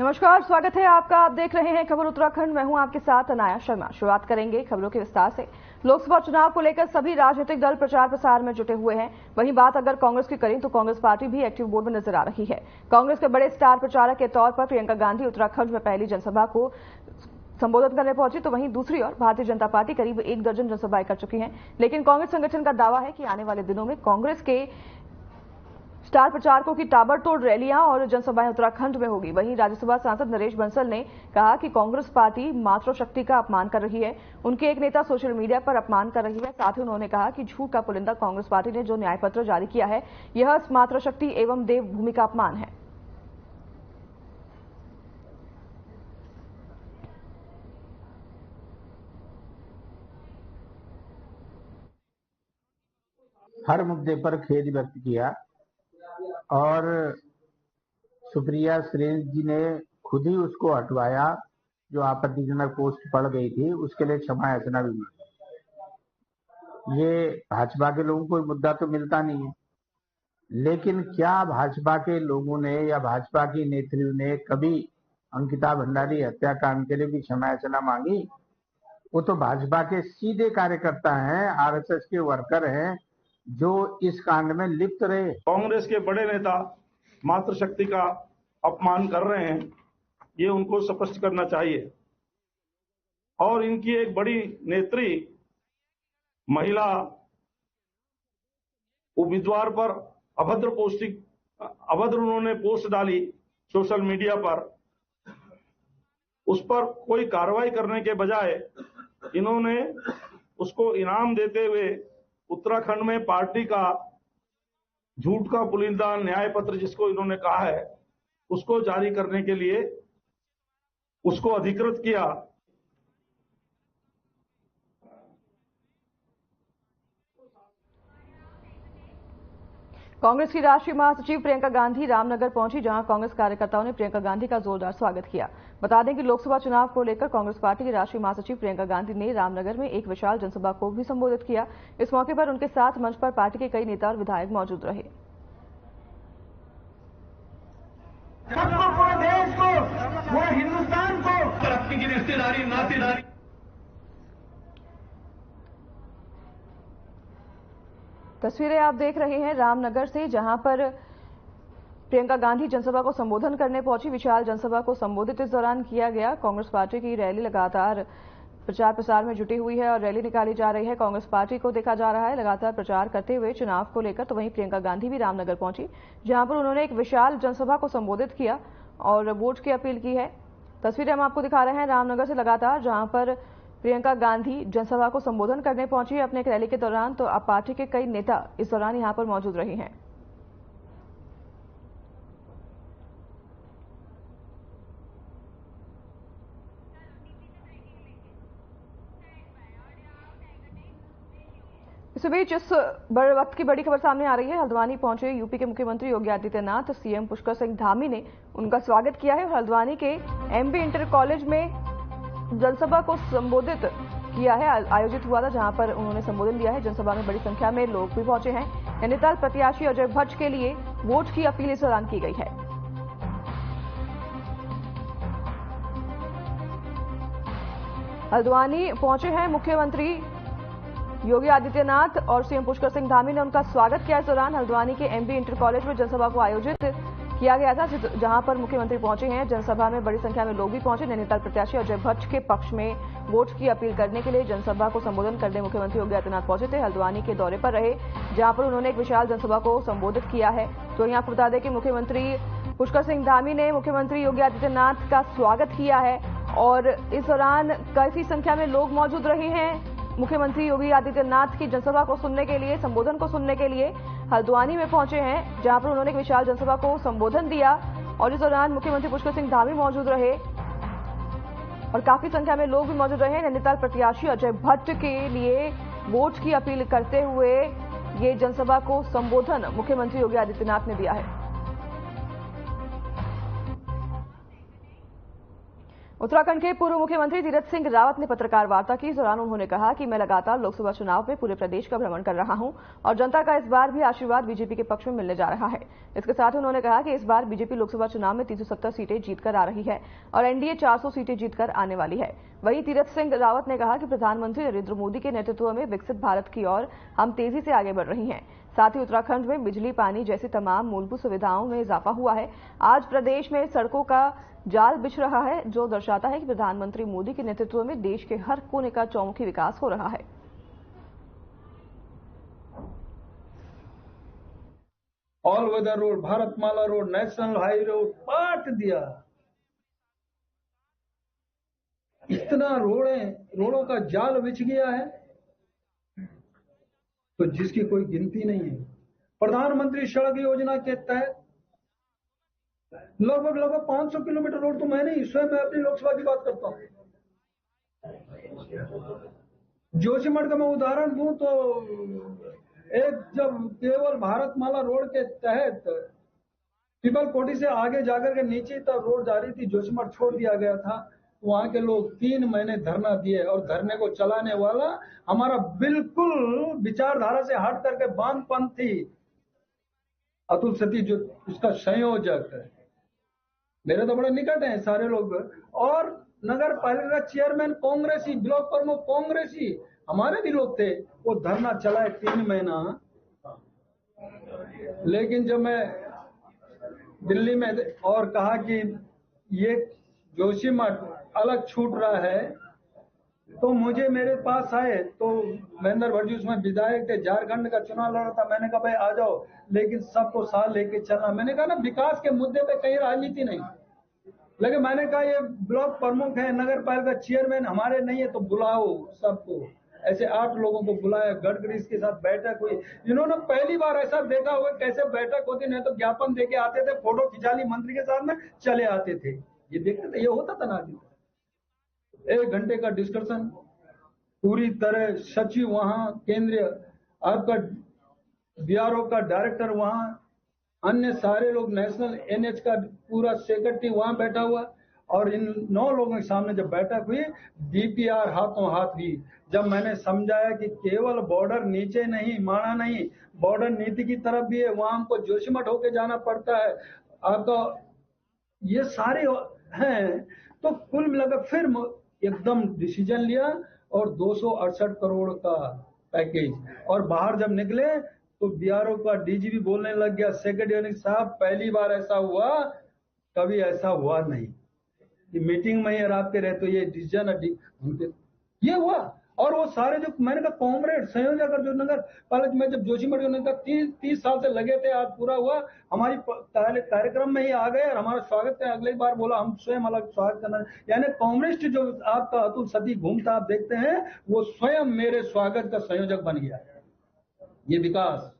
नमस्कार, स्वागत है आपका। आप देख रहे हैं खबर उत्तराखंड। मैं हूं आपके साथ अनाया शर्मा। शुरुआत करेंगे खबरों के विस्तार से। लोकसभा चुनाव को लेकर सभी राजनीतिक दल प्रचार प्रसार में जुटे हुए हैं। वहीं बात अगर कांग्रेस की करें तो कांग्रेस पार्टी भी एक्टिव मोड में नजर आ रही है। कांग्रेस के बड़े स्टार प्रचारक के तौर पर प्रियंका गांधी उत्तराखंड में पहली जनसभा को संबोधित करने पहुंची, तो वहीं दूसरी ओर भारतीय जनता पार्टी करीब 1 दर्जन जनसभाएं कर चुकी है। लेकिन कांग्रेस संगठन का दावा है कि आने वाले दिनों में कांग्रेस के स्टार प्रचारकों की ताबड़तोड़ रैलियां और जनसभाएं उत्तराखंड में होगी। वहीं राज्यसभा सांसद नरेश बंसल ने कहा कि कांग्रेस पार्टी मातृशक्ति का अपमान कर रही है। उनके एक नेता सोशल मीडिया पर अपमान कर रही है। साथ ही उन्होंने कहा कि झूठ का पुलिंदा कांग्रेस पार्टी ने जो न्याय पत्र जारी किया है, यह मातृशक्ति एवं देव भूमि का अपमान है। हर मुद्दे पर खेद व्यक्त किया और सुप्रिया सुरेश जी ने खुद ही उसको हटवाया। जो आपत्तिजनक पोस्ट पड़ गई थी उसके लिए क्षमा याचना भी मांगी। ये भाजपा के लोगों को मुद्दा तो मिलता नहीं है, लेकिन क्या भाजपा के लोगों ने या भाजपा की नेत्रियों ने कभी अंकिता भंडारी हत्याकांड के लिए भी क्षमा याचना मांगी? वो तो भाजपा के सीधे कार्यकर्ता हैं, आरएसएस के वर्कर हैं जो इस कांड में लिप्त रहे। कांग्रेस के बड़े नेता मातृशक्ति का अपमान कर रहे हैं, ये उनको स्पष्ट करना चाहिए। और इनकी एक बड़ी नेत्री महिला उम्मीदवार पर अभद्र उन्होंने पोस्ट डाली सोशल मीडिया पर। उस पर कोई कार्रवाई करने के बजाय इन्होंने उसको इनाम देते हुए उत्तराखंड में पार्टी का झूठ का पुलिंदा न्याय पत्र जिसको इन्होंने कहा है, उसको जारी करने के लिए उसको अधिकृत किया। कांग्रेस की राष्ट्रीय महासचिव प्रियंका गांधी रामनगर पहुंची, जहां कांग्रेस कार्यकर्ताओं ने प्रियंका गांधी का जोरदार स्वागत किया। बता दें कि लोकसभा चुनाव को लेकर कांग्रेस पार्टी की राष्ट्रीय महासचिव प्रियंका गांधी ने रामनगर में एक विशाल जनसभा को भी संबोधित किया। इस मौके पर उनके साथ मंच पर पार्टी के कई नेता और विधायक मौजूद रहे। पूरे देश को, पूरे हिंदुस्तान को तरक्की की रिश्तेदारी नातेदारी। तस्वीरें आप देख रहे हैं रामनगर से, जहां पर प्रियंका गांधी जनसभा को संबोधन करने पहुंची। विशाल जनसभा को संबोधित इस दौरान किया गया। कांग्रेस पार्टी की रैली लगातार प्रचार प्रसार में जुटी हुई है और रैली निकाली जा रही है। कांग्रेस पार्टी को देखा जा रहा है लगातार प्रचार करते हुए चुनाव को लेकर। तो वहीं प्रियंका गांधी भी रामनगर पहुंची, जहां पर उन्होंने एक विशाल जनसभा को संबोधित किया और वोट की अपील की है। तस्वीरें हम आपको दिखा रहे हैं रामनगर से लगातार, जहां पर प्रियंका गांधी जनसभा को संबोधन करने पहुंची अपने एक रैली के दौरान। तो अब पार्टी के कई नेता इस दौरान यहां पर मौजूद रहे हैं। इस बीच इस बड़े वक्त की बड़ी खबर सामने आ रही है। हल्द्वानी पहुंचे यूपी के मुख्यमंत्री योगी आदित्यनाथ। सीएम पुष्कर सिंह धामी ने उनका स्वागत किया है और हल्द्वानी के एमबी इंटर कॉलेज में जनसभा को संबोधित किया है, आयोजित हुआ था, जहां पर उन्होंने संबोधन दिया है। जनसभा में बड़ी संख्या में लोग भी पहुंचे हैं। नैनीताल प्रत्याशी अजय भट्ट के लिए वोट की अपील इस दौरान की गई है। हल्द्वानी पहुंचे हैं मुख्यमंत्री योगी आदित्यनाथ और सीएम पुष्कर सिंह धामी ने उनका स्वागत किया। इस दौरान हल्द्वानी के एमबी इंटर कॉलेज में जनसभा को आयोजित किया गया था, जहां पर मुख्यमंत्री पहुंचे हैं। जनसभा में बड़ी संख्या में लोग भी पहुंचे। नैनीताल प्रत्याशी अजय भट्ट के पक्ष में वोट की अपील करने के लिए जनसभा को संबोधन करने मुख्यमंत्री योगी आदित्यनाथ पहुंचे थे। हल्द्वानी के दौरे पर रहे, जहां पर उन्होंने एक विशाल जनसभा को संबोधित किया है। तो यहाँ आपको बता दें कि मुख्यमंत्री पुष्कर सिंह धामी ने मुख्यमंत्री योगी आदित्यनाथ का स्वागत किया है और इस दौरान काफी संख्या में लोग मौजूद रहे हैं। मुख्यमंत्री योगी आदित्यनाथ की जनसभा को सुनने के लिए, संबोधन को सुनने के लिए हल्द्वानी में पहुंचे हैं, जहां पर उन्होंने एक विशाल जनसभा को संबोधन दिया और इस दौरान मुख्यमंत्री पुष्कर सिंह धामी मौजूद रहे और काफी संख्या में लोग भी मौजूद रहे। नैनीताल प्रत्याशी अजय भट्ट के लिए वोट की अपील करते हुए ये जनसभा को संबोधन मुख्यमंत्री योगी आदित्यनाथ ने दिया है। उत्तराखंड के पूर्व मुख्यमंत्री तीरथ सिंह रावत ने पत्रकार वार्ता की। इस दौरान उन्होंने कहा कि मैं लगातार लोकसभा चुनाव में पूरे प्रदेश का भ्रमण कर रहा हूं और जनता का इस बार भी आशीर्वाद बीजेपी के पक्ष में मिलने जा रहा है। इसके साथ ही उन्होंने कहा कि इस बार बीजेपी लोकसभा चुनाव में 370 सीटें जीतकर आ रही है और एनडीए 400 सीटें जीतकर आने वाली है। वहीं तीरथ सिंह रावत ने कहा कि प्रधानमंत्री नरेंद्र मोदी के नेतृत्व में विकसित भारत की ओर हम तेजी से आगे बढ़ रही हैं। साथ ही उत्तराखंड में बिजली, पानी जैसी तमाम मूलभूत सुविधाओं में इजाफा हुआ है। आज प्रदेश में सड़कों का जाल बिछ रहा है, जो दर्शाता है कि प्रधानमंत्री मोदी के नेतृत्व में देश के हर कोने का चौमुखी विकास हो रहा है। All weather road, Bharatmala road, national high road पाट दिया। इतना रोडों का जाल बिछ गया है तो जिसकी कोई गिनती नहीं है। प्रधानमंत्री सड़क योजना के तहत लगभग 500 किलोमीटर रोड तो मैं नहीं, स्वयं मैं अपनी लोकसभा की बात करता हूं। जोशीमठ का मैं उदाहरण दूं तो एक जब केवल भारतमाला रोड के तहत पीपल कोठी से आगे जाकर के नीचे तक रोड जा रही थी, जोशीमठ छोड़ दिया गया था। वहां के लोग 3 महीने धरना दिए और धरने को चलाने वाला हमारा बिल्कुल विचारधारा से हट करके वामपंथी अतुल सती जो उसका संयोजक है, मेरे तो बड़े निकट हैं सारे लोग, और नगर पालिका का चेयरमैन कांग्रेसी, ब्लॉक प्रमुख कांग्रेसी, हमारे भी लोग थे। वो धरना चलाए 3 महीना। लेकिन जब मैं दिल्ली में और कहा कि ये जोशीमठ अलग छूट रहा है तो मुझे मेरे पास आए तो महेंद्र भट्ट उसमें विधायक थे, झारखंड का चुनाव लड़ा था। मैंने कहा भाई आ जाओ, लेकिन सबको साथ लेके चलना। मैंने कहा ना विकास के मुद्दे पे कहीं राजनीति नहीं, लेकिन मैंने कहा ये ब्लॉक प्रमुख है, नगर पालिका चेयरमैन हमारे नहीं है तो बुलाओ सबको। ऐसे 8 लोगों को बुलाया, गडकरी के साथ बैठक हुई। इन्होंने पहली बार ऐसा देखा हुआ कैसे बैठक होती, नहीं तो ज्ञापन देके आते थे, फोटो खिंचा ली मंत्री के साथ में चले आते थे। ये देखते थे, ये होता था ना। 1 घंटे का डिस्कशन, पूरी तरह सचिव वहां, केंद्रीय आपका बीआरओ का डायरेक्टर वहां, अन्य सारे लोग, नेशनल एनएच का पूरा सेक्रेटरी वहां बैठा हुआ, और इन 9 लोगों के सामने जब बैठक हुई, डीपीआर हाथों हाथ हुई। जब मैंने समझाया कि केवल बॉर्डर नीचे नहीं, माणा नहीं, बॉर्डर नीति की तरफ भी है, वहां हमको जोशीमठ होके जाना पड़ता है, आपका ये सारे हैं। तो कुल मिलाकर फिर एकदम डिसीजन लिया और 268 करोड़ का पैकेज। और बाहर जब निकले तो बीआरओ का डीजीपी बोलने लग गया, सेक्रेटरी साहब पहली बार ऐसा हुआ, कभी ऐसा हुआ नहीं कि मीटिंग में ही आपके रहे तो ये डिसीजन ये हुआ। और वो सारे जो मैंने कहा कॉमरेड संयोजक जो नगर पालिका में जब जोशीमठ ने कहा 30 साल से लगे थे, आज पूरा हुआ, हमारी कार्यक्रम में ही आ गए और हमारा स्वागत है। अगली बार बोला हम स्वयं अलग स्वागत करना, यानी कम्युनिस्ट जो आपका अतुल सती घूमता आप देखते हैं, वो स्वयं मेरे स्वागत का संयोजक बन गया। ये विकास,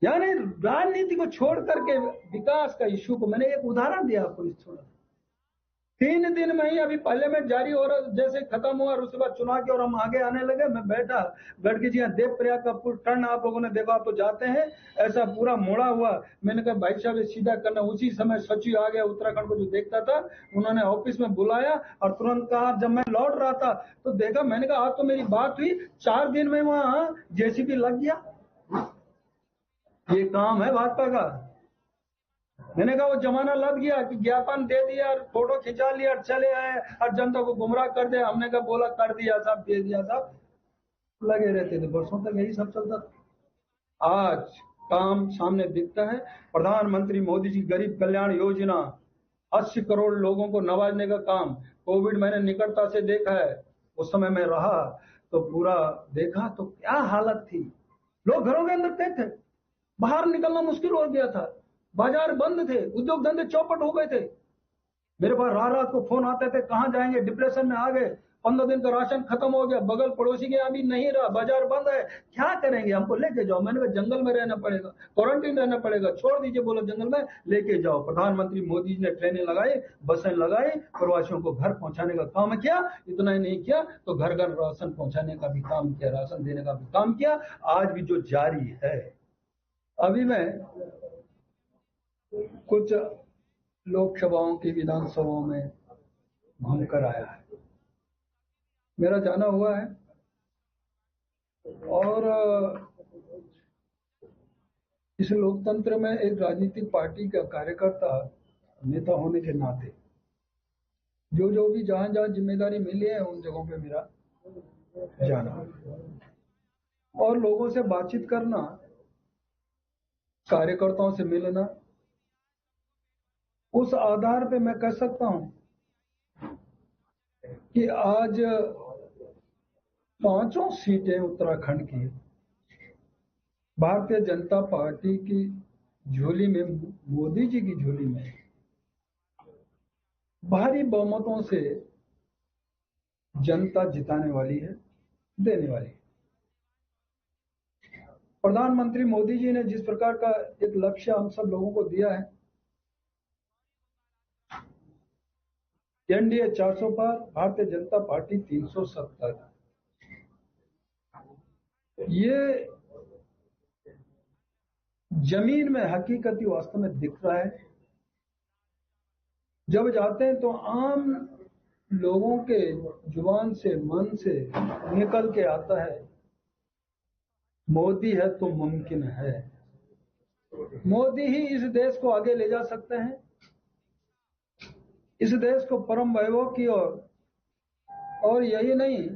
यानी राजनीति को छोड़ करके विकास का इश्यू को, मैंने एक उदाहरण दिया आपको इस थोड़ा 3 दिन में ही अभी पार्लियामेंट जारी हो रहा, जैसे खत्म हुआ और उसके बाद चुनाव की और हम आगे आने लगे। मैं बैठा गढ़की जी, देवप्रयाग का पुल टर्न आप लोगों ने देखा, आप तो जाते हैं, ऐसा पूरा मोड़ा हुआ। मैंने कहा भाई साहब ये सीधा करना। उसी समय सचिव आ गया उत्तराखंड को जो देखता था, उन्होंने ऑफिस में बुलाया और तुरंत कहा। जब मैं लौट रहा था तो देखा, मैंने कहा आज तो मेरी बात हुई, 4 दिन में वहां जेसीबी लग गया। ये काम है भाजपा का। मैंने कहा वो जमाना लग गया कि ज्ञापन दे दिया, फोटो खिंचा लिया और चले आए और जनता को गुमराह कर दिया। हमने कहा बोला कर दिया साहब, दे दिया साहब, लगे रहते थे वर्षों तक, यही सब चलता था। आज काम सामने दिखता है। प्रधानमंत्री मोदी जी गरीब कल्याण योजना, 80 करोड़ लोगों को नवाजने का काम। कोविड मैंने निकटता से देखा है, उस समय मैं रहा तो पूरा देखा तो क्या हालत थी। लोग घरों के अंदर कैद थे, बाहर निकलना मुश्किल हो गया था, बाजार बंद थे, उद्योग धंधे चौपट हो गए थे। मेरे पास रात को फोन आते थे, कहां जाएंगे, डिप्रेशन में आ गए, 15 दिन का राशन खत्म हो गया, बगल पड़ोसी के यहाँ भी नहीं रहा, बाजार बंद है, क्या करेंगे, हमको लेके जाओ। मैंने कहा जंगल में रहना पड़ेगा, क्वारंटीन रहना पड़ेगा, छोड़ दीजिए, बोलो जंगल में लेके जाओ। प्रधानमंत्री मोदी जी ने ट्रेनें लगाई, बसें लगाई, प्रवासियों को घर पहुंचाने का काम किया। इतना ही नहीं किया तो घर घर राशन पहुंचाने का भी काम किया, राशन देने का भी काम किया। आज भी जो जारी है। अभी मैं कुछ लोकसभाओं की विधानसभाओं में घूमकर आया है। मेरा जाना हुआ है और इस लोकतंत्र में एक राजनीतिक पार्टी का कार्यकर्ता नेता होने के नाते जो भी जहां जहां जिम्मेदारी मिली है उन जगहों पे मेरा जाना और लोगों से बातचीत करना, कार्यकर्ताओं से मिलना, उस आधार पे मैं कह सकता हूं कि आज 5 सीटें उत्तराखंड की भारतीय जनता पार्टी की झोली में, मोदी जी की झोली में भारी बहुमतों से जनता जिताने वाली है, देने वाली है। प्रधानमंत्री मोदी जी ने जिस प्रकार का एक लक्ष्य हम सब लोगों को दिया है, एनडीए 400 पार, भारतीय जनता पार्टी 370, ये जमीन में हकीकती वास्तव में दिख रहा है। जब जाते हैं तो आम लोगों के जुबान से, मन से निकल के आता है, मोदी है तो मुमकिन है। मोदी ही इस देश को आगे ले जा सकते हैं, इस देश को परम वैभव की ओर, और यही नहीं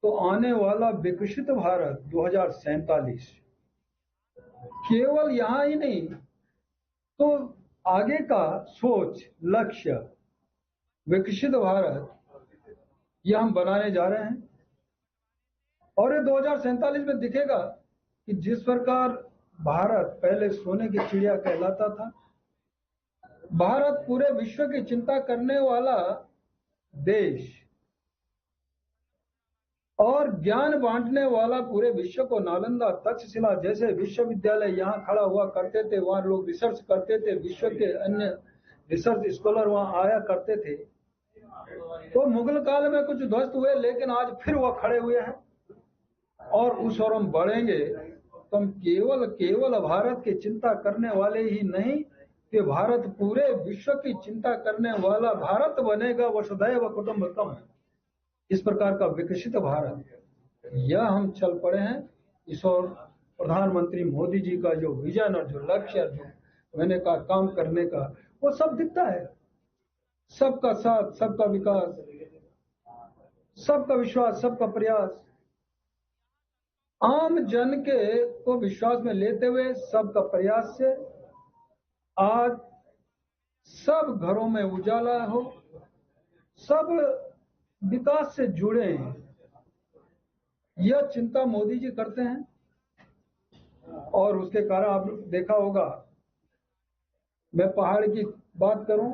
तो आने वाला विकसित भारत 2047 केवल यहां ही नहीं तो आगे का सोच, लक्ष्य, विकसित भारत यह हम बनाने जा रहे हैं। और ये 2047 में दिखेगा कि जिस प्रकार भारत पहले सोने की चिड़िया कहलाता था, भारत पूरे विश्व की चिंता करने वाला देश और ज्ञान बांटने वाला, पूरे विश्व को नालंदा, तक्षशिला जैसे विश्वविद्यालय यहां खड़ा हुआ करते थे, वहां लोग रिसर्च करते थे, विश्व के अन्य रिसर्च स्कॉलर वहां आया करते थे। तो मुगल काल में कुछ ध्वस्त हुए, लेकिन आज फिर वह खड़े हुए हैं और उस ओर हम बढ़ेंगे। तो हम केवल भारत की चिंता करने वाले ही नहीं कि भारत पूरे विश्व की चिंता करने वाला भारत बनेगा, वसुधैव कुटुंबकम, इस प्रकार का विकसित भारत, यह हम चल पड़े हैं। इस ओर प्रधानमंत्री मोदी जी का जो विजन और जो लक्ष्य, जो मैंने कहा काम करने का, वो सब दिखता है। सबका साथ, सबका विकास, सबका विश्वास, सबका प्रयास, आम जन के को विश्वास में लेते हुए सबका प्रयास से आज सब घरों में उजाला हो, सब विकास से जुड़े हैं, यह चिंता मोदी जी करते हैं। और उसके कारण आप देखा होगा, मैं पहाड़ की बात करूं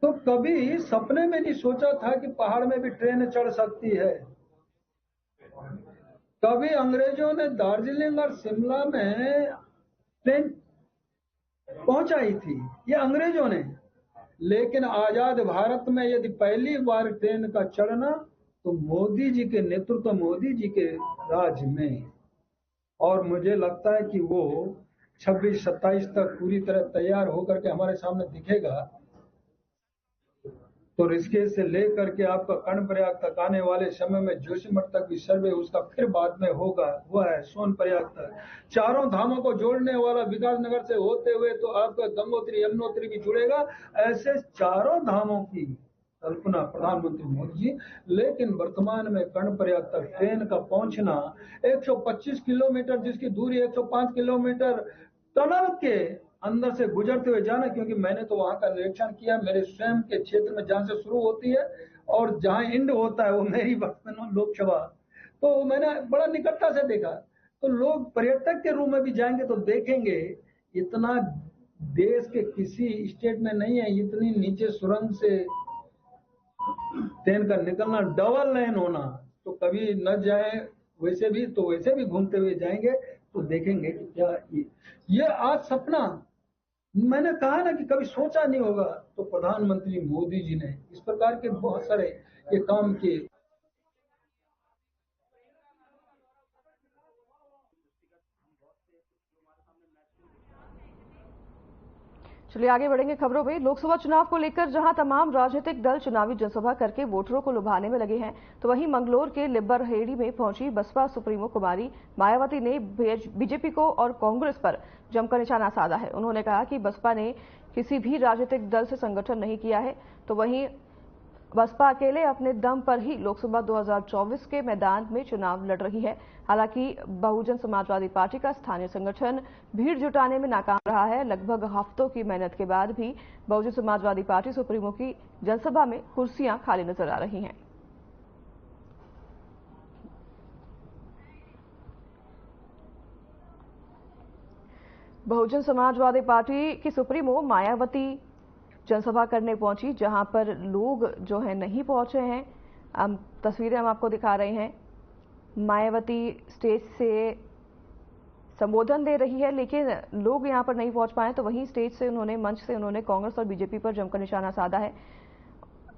तो कभी सपने में नहीं सोचा था कि पहाड़ में भी ट्रेन चढ़ सकती है। कभी अंग्रेजों ने दार्जिलिंग और शिमला में ट्रेन पहुंचाई थी, ये अंग्रेजों ने, लेकिन आजाद भारत में यदि पहली बार ट्रेन का चढ़ना तो मोदी जी के नेतृत्व, मोदी जी के राज में। और मुझे लगता है कि वो 26-27 तक पूरी तरह तैयार होकर के हमारे सामने दिखेगा। तो ऋषिकेश से लेकर के आपका कर्णप्रयाग तक आने वाले समय में जोशीमठ तक भी सर्वे उसका फिर बाद में होगा, वो है सोनप्रयाग तक। चारों धामों को जोड़ने वाला विकासनगर से होते हुए तो आपका गंगोत्री, यमुनोत्री भी जुड़ेगा। ऐसे चारों धामों की कल्पना प्रधानमंत्री मोदी जी, लेकिन वर्तमान में कर्णप्रयाग तक ट्रेन का पहुंचना, 125 किलोमीटर जिसकी दूरी 105 किलोमीटर टनल के अंदर से गुजरते हुए जाना, क्योंकि मैंने तो वहां का निरीक्षण किया, मेरे स्वयं के क्षेत्र में जहां से शुरू होती है और जहां एंड होता है वो मेरी लोकसभा, तो मैंने बड़ा निकटता से देखा। तो लोग पर्यटक के रूप में भी जाएंगे तो देखेंगे इतना देश के किसी स्टेट में नहीं है, इतनी नीचे सुरंग से ट्रेन का निकलना, डबल लाइन होना। तो कभी न जाए वैसे भी, तो वैसे भी घूमते हुए जाएंगे तो देखेंगे कि क्या ये आज सपना, मैंने कहा ना कि कभी सोचा नहीं होगा। तो प्रधानमंत्री मोदी जी ने इस प्रकार के बहुत सारे ये काम किए। चलिए आगे बढ़ेंगे खबरों में। लोकसभा चुनाव को लेकर जहां तमाम राजनीतिक दल चुनावी जनसभा करके वोटरों को लुभाने में लगे हैं, तो वहीं मंगलोर के लिब्बरहेड़ी में पहुंची बसपा सुप्रीमो कुमारी मायावती ने बीजेपी को और कांग्रेस पर जमकर निशाना साधा है। उन्होंने कहा कि बसपा ने किसी भी राजनीतिक दल से संगठन नहीं किया है, तो वहीं बसपा अकेले अपने दम पर ही लोकसभा 2024 के मैदान में चुनाव लड़ रही है। हालांकि बहुजन समाजवादी पार्टी का स्थानीय संगठन भीड़ जुटाने में नाकाम रहा है। लगभग हफ्तों की मेहनत के बाद भी बहुजन समाजवादी पार्टी सुप्रीमो की जनसभा में कुर्सियां खाली नजर आ रही हैं। बहुजन समाजवादी पार्टी की सुप्रीमो मायावती जनसभा करने पहुंची, जहां पर लोग जो है नहीं पहुंचे हैं। तस्वीरें हम आपको दिखा रहे हैं। मायावती स्टेज से संबोधन दे रही है, लेकिन लोग यहां पर नहीं पहुंच पाए, तो वहीं स्टेज से उन्होंने मंच से उन्होंने कांग्रेस और बीजेपी पर जमकर निशाना साधा है।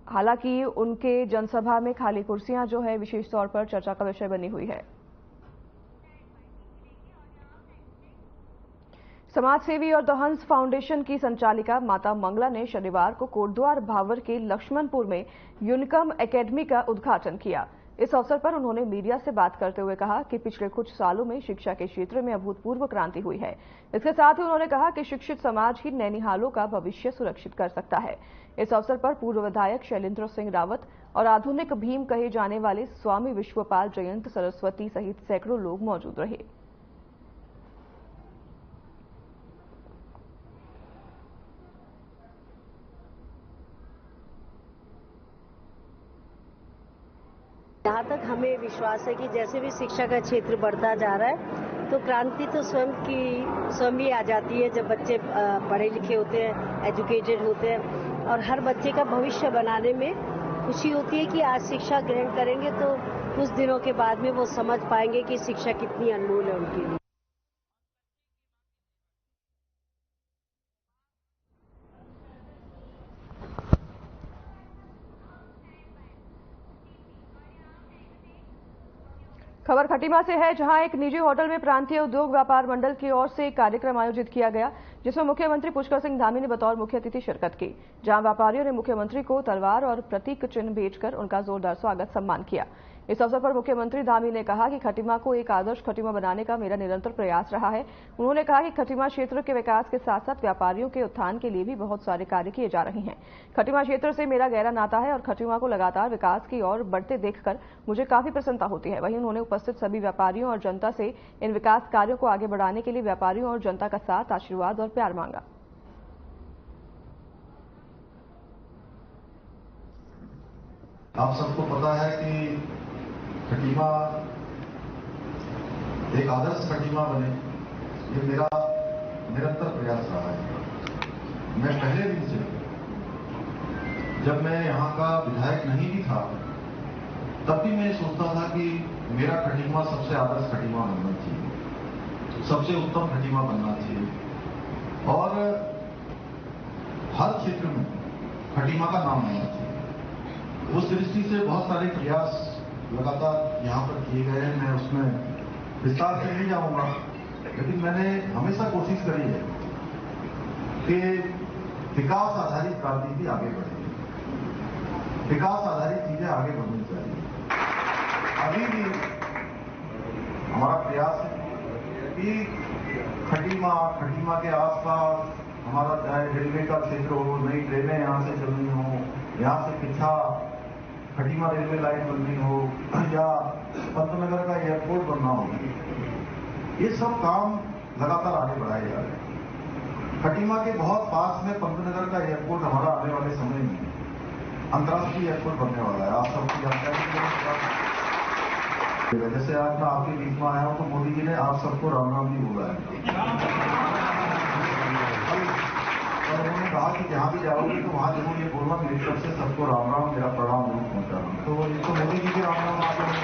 हालांकि उनके जनसभा में खाली कुर्सियां जो है विशेष तौर पर चर्चा का विषय बनी हुई है। समाजसेवी और द हंस फाउंडेशन की संचालिका माता मंगला ने शनिवार को कोटद्वार भावर के लक्ष्मणपुर में यूनिकम एकेडमी का उद्घाटन किया। इस अवसर पर उन्होंने मीडिया से बात करते हुए कहा कि पिछले कुछ सालों में शिक्षा के क्षेत्र में अभूतपूर्व क्रांति हुई है। इसके साथ ही उन्होंने कहा कि शिक्षित समाज ही नैनिहालों का भविष्य सुरक्षित कर सकता है। इस अवसर पर पूर्व विधायक शैलेंद्र सिंह रावत और आधुनिक भीम कहे जाने वाले स्वामी विश्वपाल जयंत सरस्वती सहित सैकड़ों लोग मौजूद रहे। जहाँ तक हमें विश्वास है कि जैसे भी शिक्षा का क्षेत्र बढ़ता जा रहा है, तो क्रांति तो स्वयं ही आ जाती है जब बच्चे पढ़े लिखे होते हैं, एजुकेटेड होते हैं, और हर बच्चे का भविष्य बनाने में खुशी होती है कि आज शिक्षा ग्रहण करेंगे तो कुछ दिनों के बाद में वो समझ पाएंगे कि शिक्षा कितनी अनमोल है उनके लिए। खबर खटीमा से है, जहां एक निजी होटल में प्रांतीय उद्योग व्यापार मंडल की ओर से एक कार्यक्रम आयोजित किया गया, जिसमें मुख्यमंत्री पुष्कर सिंह धामी ने बतौर मुख्य अतिथि शिरकत की। जहां व्यापारियों ने मुख्यमंत्री को तलवार और प्रतीक चिन्ह भेंटकर उनका जोरदार स्वागत सम्मान किया। इस अवसर पर मुख्यमंत्री धामी ने कहा कि खटीमा को एक आदर्श खटीमा बनाने का मेरा निरंतर प्रयास रहा है। उन्होंने कहा कि खटीमा क्षेत्र के विकास के साथ साथ व्यापारियों के उत्थान के लिए भी बहुत सारे कार्य किए जा रहे हैं। खटीमा क्षेत्र से मेरा गहरा नाता है और खटीमा को लगातार विकास की ओर बढ़ते देखकर मुझे काफी प्रसन्नता होती है। वहीं उन्होंने उपस्थित सभी व्यापारियों और जनता से इन विकास कार्यों को आगे बढ़ाने के लिए व्यापारियों और जनता का साथ, आशीर्वाद और प्यार मांगा। आप सबको पता है कि खटीमा एक आदर्श खटीमा बने, ये मेरा निरंतर प्रयास रहा है। मैं पहले दिन से, जब मैं यहाँ का विधायक नहीं भी था, तब भी मैं सोचता था कि मेरा खटीमा सबसे आदर्श खटीमा बनना चाहिए, सबसे उत्तम खटीमा बनना चाहिए और हर क्षेत्र में खटीमा का नाम होना चाहिए। उस दृष्टि से बहुत सारे प्रयास लगातार यहाँ पर किए गए हैं। मैं उसमें विस्तार से नहीं जाऊंगा, लेकिन मैंने हमेशा कोशिश करी है कि विकास आधारित राजनीति आगे बढ़े, विकास आधारित चीजें आगे बढ़नी चाहिए। अभी भी हमारा प्रयास है कि खटीमा के आसपास हमारा चाहे रेलवे का क्षेत्र हो, नई ट्रेनें यहाँ से चलनी हो, यहाँ से पीछा खटीमा रेलवे लाइन बननी हो या पंतनगर का एयरपोर्ट बनना हो, ये सब काम लगातार आगे बढ़ाए जा रहे हैं। खटीमा के बहुत पास में पंतनगर का एयरपोर्ट हमारा आने वाले समय में अंतर्राष्ट्रीय एयरपोर्ट बनने वाला है। आप सबकी जानकारी है, जैसे आज मैं आपके बीच में आया हूं तो मोदी जी ने आप सबको राम राम जी बोला है और उन्होंने कहा कि जहां भी जाओगे तो वहां जरूर ये बोलना मेरी तरफ से सबको राम राम, मेरा प्रणाम जरूर पहुंचा रहा हूं। तो इसको मोदी जी के राम राम आते हैं।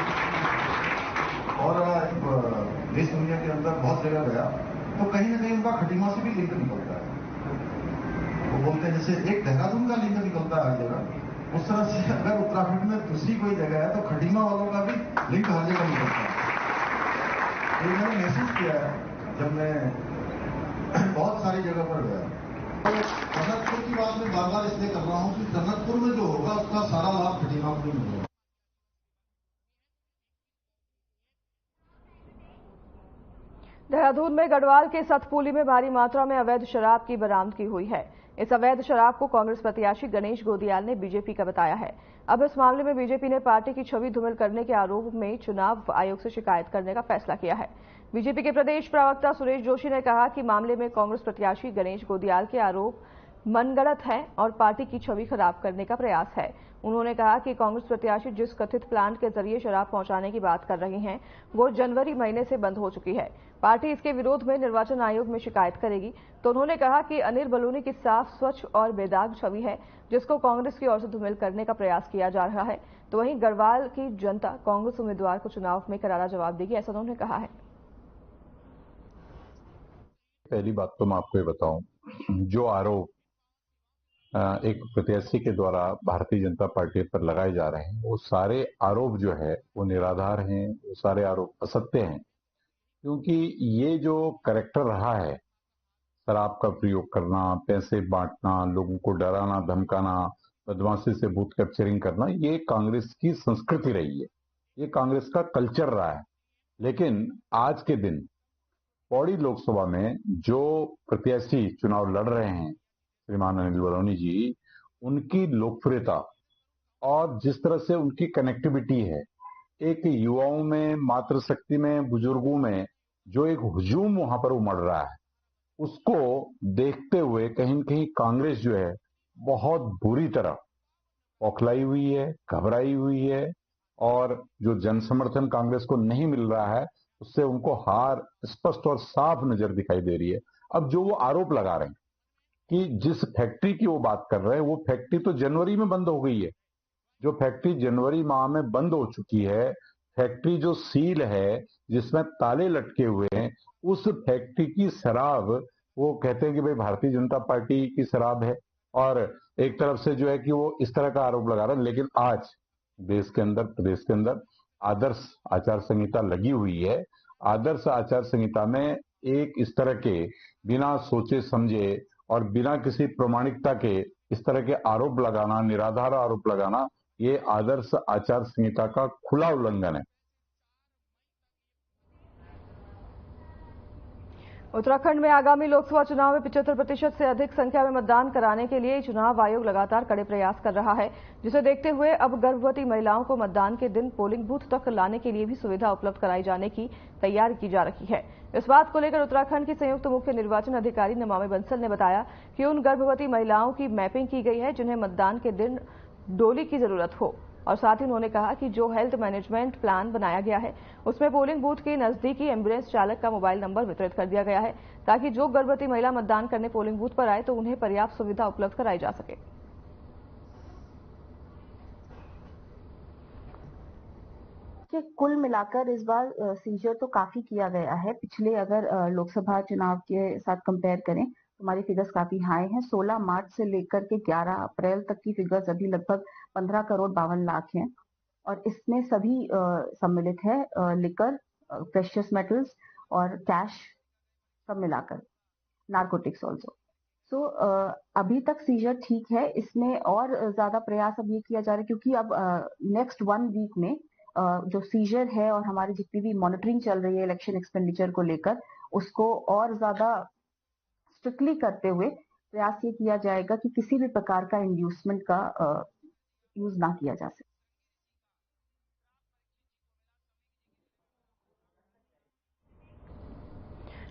और देश दुनिया के अंदर बहुत जगह गया तो कहीं ना कहीं उनका खटीमा से भी लिंक निकलता है। वो बोलते हैं जैसे एक देहरादून का लिंक निकलता है हर जगह, उस तरह से अगर उत्तराखंड में दूसरी कोई जगह है तो खटीमा वालों का भी लिंक हर जगह निकलता है। तो मैंने महसूस किया है जब मैं बहुत सारी जगह पर गया। टनकपुर की बात मैं बार बार इसलिए कर रहा हूं कि टनकपुर में जो होगा उसका सारा लाभ खटीमा को नहीं मिलेगा। देहरादून में गढ़वाल के सतपुली में भारी मात्रा में अवैध शराब की बरामदगी हुई है। इस अवैध शराब को कांग्रेस प्रत्याशी गणेश गोदियाल ने बीजेपी का बताया है। अब इस मामले में बीजेपी ने पार्टी की छवि धूमिल करने के आरोप में चुनाव आयोग से शिकायत करने का फैसला किया है। बीजेपी के प्रदेश प्रवक्ता सुरेश जोशी ने कहा कि मामले में कांग्रेस प्रत्याशी गणेश गोदियाल के आरोप मनगढ़ंत है और पार्टी की छवि खराब करने का प्रयास है। उन्होंने कहा कि कांग्रेस प्रत्याशी जिस कथित प्लांट के जरिए शराब पहुंचाने की बात कर रही हैं, वो जनवरी महीने से बंद हो चुकी है। पार्टी इसके विरोध में निर्वाचन आयोग में शिकायत करेगी। तो उन्होंने कहा कि अनिल बलूनी की साफ, स्वच्छ और बेदाग छवि है, जिसको कांग्रेस की ओर से धूमिल करने का प्रयास किया जा रहा है। तो वहीं गढ़वाल की जनता कांग्रेस उम्मीदवार को चुनाव में करारा जवाब देगी, ऐसा उन्होंने कहा है। पहली बात तो मैं आपको ये बताऊं, जो आरोप एक प्रत्याशी के द्वारा भारतीय जनता पार्टी पर लगाए जा रहे हैं, वो सारे आरोप जो है वो निराधार हैं, वो सारे आरोप असत्य हैं। क्योंकि ये जो कैरेक्टर रहा है, शराब का प्रयोग करना, पैसे बांटना, लोगों को डराना धमकाना, बदमाशी से बूथ कैप्चरिंग करना, ये कांग्रेस की संस्कृति रही है, ये कांग्रेस का कल्चर रहा है। लेकिन आज के दिन पौड़ी लोकसभा में जो प्रत्याशी चुनाव लड़ रहे हैं, श्रीमान अनिल बलूनी जी, उनकी लोकप्रियता और जिस तरह से उनकी कनेक्टिविटी है, एक युवाओं में, मातृशक्ति में, बुजुर्गों में जो एक हुजूम वहां पर उमड़ रहा है, उसको देखते हुए कहीं न कहीं कांग्रेस जो है बहुत बुरी तरह बौखलाई हुई है, घबराई हुई है, और जो जन समर्थन कांग्रेस को नहीं मिल रहा है, उससे उनको हार स्पष्ट और साफ नजर दिखाई दे रही है। अब जो वो आरोप लगा रहे हैं कि जिस फैक्ट्री की वो बात कर रहे हैं, वो फैक्ट्री तो जनवरी में बंद हो गई है। जो फैक्ट्री जनवरी माह में बंद हो चुकी है, फैक्ट्री जो सील है, जिसमें ताले लटके हुए हैं, उस फैक्ट्री की शराब वो कहते हैं कि भाई भारतीय जनता पार्टी की शराब है, और एक तरफ से जो है कि वो इस तरह का आरोप लगा रहे हैं। लेकिन आज देश के अंदर, प्रदेश के अंदर आदर्श आचार संहिता लगी हुई है। आदर्श आचार संहिता में एक इस तरह के बिना सोचे समझे और बिना किसी प्रमाणिकता के इस तरह के आरोप लगाना, निराधार आरोप लगाना, ये आदर्श आचार संहिता का खुला उल्लंघन है। उत्तराखंड में आगामी लोकसभा चुनाव में 75% से अधिक संख्या में मतदान कराने के लिए चुनाव आयोग लगातार कड़े प्रयास कर रहा है, जिसे देखते हुए अब गर्भवती महिलाओं को मतदान के दिन पोलिंग बूथ तक लाने के लिए भी सुविधा उपलब्ध कराई जाने की तैयारी की जा रही है। इस बात को लेकर उत्तराखंड की संयुक्त मुख्य निर्वाचन अधिकारी नमामि बंसल ने बताया कि उन गर्भवती महिलाओं की मैपिंग की गई है जिन्हें मतदान के दिन डोली की जरूरत हो, और साथ ही उन्होंने कहा कि जो हेल्थ मैनेजमेंट प्लान बनाया गया है, उसमें पोलिंग बूथ के नजदीकी एम्बुलेंस चालक का मोबाइल नंबर वितरित कर दिया गया है, ताकि जो गर्भवती महिला मतदान करने पोलिंग बूथ पर आए तो उन्हें पर्याप्त सुविधा उपलब्ध कराई जा सके। कि कुल मिलाकर इस बार सीजर तो काफी किया गया है। पिछले अगर लोकसभा चुनाव के साथ कंपेयर करें तो हमारी फिगर्स काफी हाई हैं। 16 मार्च से लेकर के 11 अप्रैल तक की फिगर्स अभी लगभग 15 करोड़ 52 लाख हैं, और इसमें सभी सम्मिलित है, लिकर, प्रेशियस मेटल्स और कैश सब मिलाकर, नारकोटिक्स ऑल्सो। सो अभी तक सीजर ठीक है। इसमें और ज्यादा प्रयास अब ये किया जा रहा है क्योंकि अब नेक्स्ट 1 वीक में जो सीजर है और हमारी जितनी भी मॉनिटरिंग चल रही है इलेक्शन एक्सपेंडिचर को लेकर, उसको और ज्यादा स्ट्रिक्टली करते हुए प्रयास ये किया जाएगा कि किसी भी प्रकार का इंड्यूसमेंट का यूज ना किया जा सके।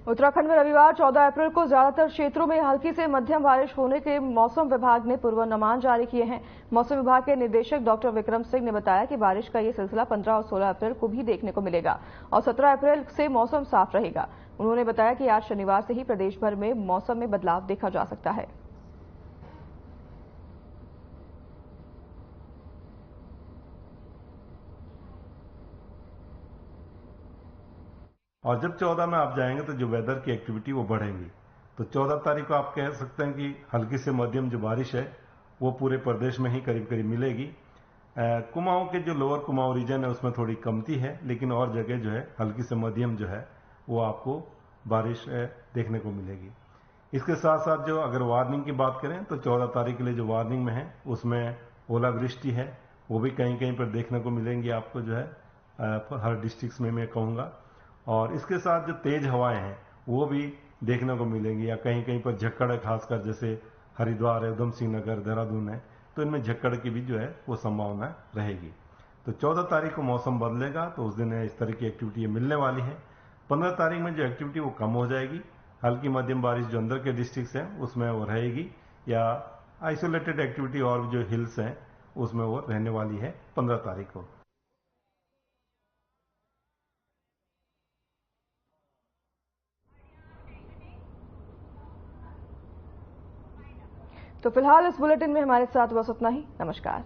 उत्तराखंड में रविवार 14 अप्रैल को ज्यादातर क्षेत्रों में हल्की से मध्यम बारिश होने के मौसम विभाग ने पूर्वानुमान जारी किए हैं। मौसम विभाग के निदेशक डॉक्टर विक्रम सिंह ने बताया कि बारिश का ये सिलसिला 15 और 16 अप्रैल को भी देखने को मिलेगा और 17 अप्रैल से मौसम साफ रहेगा। उन्होंने बताया कि आज शनिवार से ही प्रदेश भर में मौसम में बदलाव देखा जा सकता है। और जब 14 में आप जाएंगे तो जो वेदर की एक्टिविटी वो बढ़ेंगी। तो 14 तारीख को आप कह सकते हैं कि हल्की से मध्यम जो बारिश है वो पूरे प्रदेश में ही करीब करीब मिलेगी। कुमाऊं के जो लोअर कुमाऊं रीजन है उसमें थोड़ी कमती है, लेकिन और जगह जो है हल्की से मध्यम जो है वो आपको बारिश देखने को मिलेगी। इसके साथ साथ जो अगर वार्निंग की बात करें तो 14 तारीख के लिए जो वार्निंग में है उसमें ओलावृष्टि है, वो भी कहीं कहीं पर देखने को मिलेंगी आपको जो है हर डिस्ट्रिक्ट में मैं कहूँगा। और इसके साथ जो तेज हवाएं हैं वो भी देखने को मिलेंगी, या कहीं कहीं पर झक्कड़ है, खासकर जैसे हरिद्वार है, उधम सिंह नगर, देहरादून है, तो इनमें झक्कड़ की भी जो है वो संभावना रहेगी। तो 14 तारीख को मौसम बदलेगा तो उस दिन इस तरह की एक्टिविटी मिलने वाली है। 15 तारीख में जो एक्टिविटी वो कम हो जाएगी, हल्की मध्यम बारिश जो अंदर के डिस्ट्रिक्ट हैं उसमें वो रहेगी, या आइसोलेटेड एक्टिविटी और जो हिल्स हैं उसमें वो रहने वाली है 15 तारीख को। तो फिलहाल इस बुलेटिन में हमारे साथ बस उतना ही। नमस्कार।